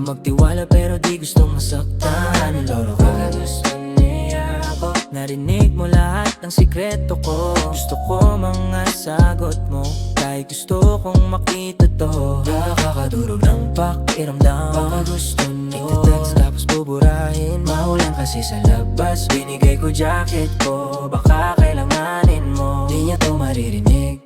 magtiwala pero di gustong masaktan. Loro ko, gusto niya ako. Narinig mo lahat ng sikreto ko. Gusto ko mga sagot mo, kahit gusto kong makita to. Nakakadurog ng pakiramdam, baka gusto niyo. Ite-text tapos buburahin, mahulang kasi sa labas. Binigay ko jacket ko, baka kailanganin mo. Di niya to maririnig.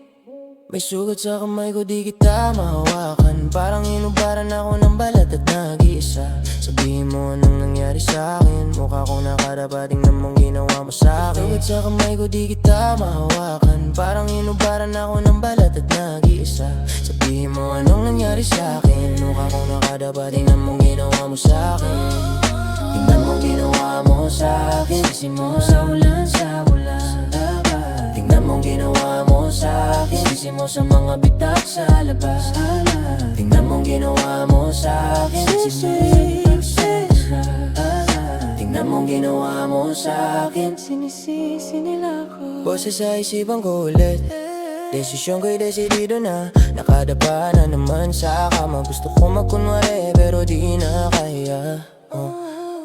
May sugat sa kamay ko, di kita mahawakan. Parang inubaran ako ng balat at nag-iisa. Sabihin mo anong nangyari sa'kin, mukha kong nakarapating namang ginawa mo sa'kin. Sugat sa kamay ko, di kita mahawakan. Parang inubaran ako ng balat at nag-iisa. Sabihin mo anong nangyari sa'kin, mukha kong nakarapating namang ginawa mo sa'kin. Tingnan mo ginawa mo sa'kin, sisi mo sa ulan, sa ulan. Tingnan mong ginawa mo sa'kin, sisi mo sa mga bitak sa labas. Tingnan mong ginawa mo sa'kin, sisi mo sa bitak sa labas. Tingnan mong ginawa mo sa'kin, sinisisi nila ko. Boses sa isipan ko ulit, desisyon ko'y desidido na. Nakadapa na naman sa kama. Gusto ko magkunwari pero di na kaya.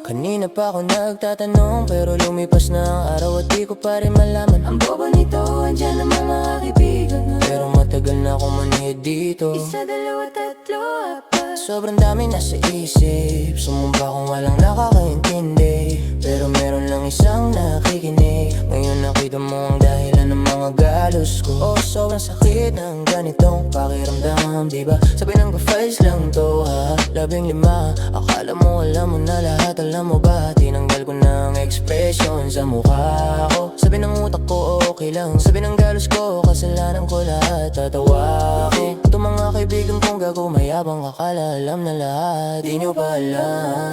Kanina pa ako nagtatanong, pero lumipas na ang araw at di ko pa rin malaman. Ang bobo nito, andyan ang mga kaibigan na. Pero matagal na akong manihid dito. Isa, dalawa, tatlo, apat. Sobrang dami nasa isip, sumumpa kung walang nakakaintindi. Pero meron lang isang nakikinig. Ngayon nakita mo ang dahilan ng mga galos ko. Oh, sobrang sakit ng ganitong pakiramdam, diba? Sabi ng ka-files lang to ha, 15. Akala mo alam mo na lahat, alam mo ba? Tinanggal ko ng expression sa mukha ko. Sabi ng utak ko okay lang, sabi ng galos ko kasalanan ko lahat. Tatawa ko. Ito mga kaibigan kong gago, mayabang akala alam na lahat. Di nyo pa alam,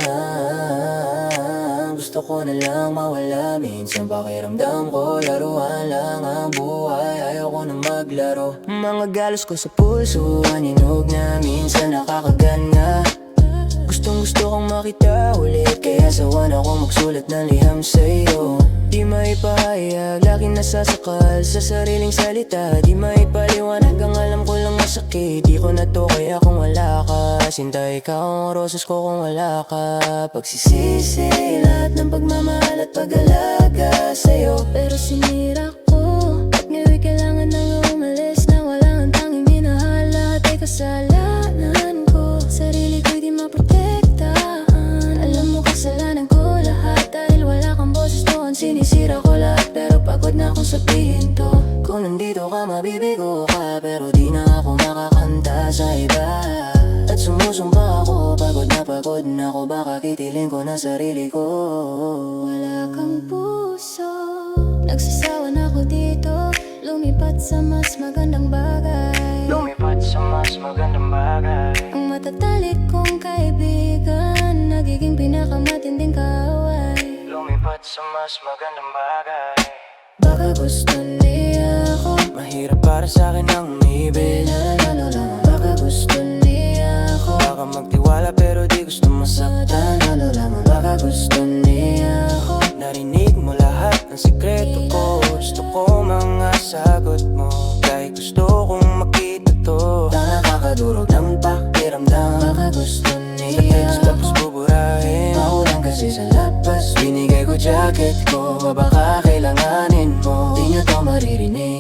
gusto ko na lang mawala. Minsan pakiramdam ko laruan lang ang buhay, ayaw ko na maglaro. Mga galos ko sa puso, aninog na minsan nakakagana. Gustong gusto kong makita ulit, kaya sawan ako magsulat ng liham sa'yo. Di maipahayag, laging nasasakal sa sariling salita. Di maipaliwanag, ang alam ko lang masakit. Di ko na to kaya kung wala ka. Sinta ikaw ang roses ko kung wala ka. Pagsisisi lahat ng pagmamahal at pag-alaga sa'yo, pero sinira ko. At ngayon'y kailangan nang umalis na wala ang tanging minahal. Lahat ay kasalanan ko, sarili ko'y di maprotektahan. Alam mo kasalanan ko lahat, dahil wala kang boses doon. Sinisira ko lahat pero pagod na akong sabihin to. Kung nandito ka mabibigo ka, pero di na ako makakanta sa iba. At sumusumpa ako, pagod na ako, baka kitilin ko na sarili ko. Wala kang puso, nagsasawa na ako dito. Lumipat sa mas magandang bagay, lumipat sa mas magandang bagay. Ang matatalik kong kaibigan, nagiging pinakamatinding kaaway. Lumipat sa mas magandang bagay. Baka gusto niya ako, mahirap para sa'kin ang umibig. Baka gusto niya ako, baka magtiwala pero di gusto masaktan. Baka gusto niya ako, narinig mo lahat ng sikreto ko. Gusto ko mga sagot mo, kahit gusto kong makita to. Nakakadurog ng pakiramdam, baka gusto niya. Sa text tapos buburahin, mahulang kasi sa labas. Binigay ko jacket ko, baka kailanganin mo. Di niya to maririnig.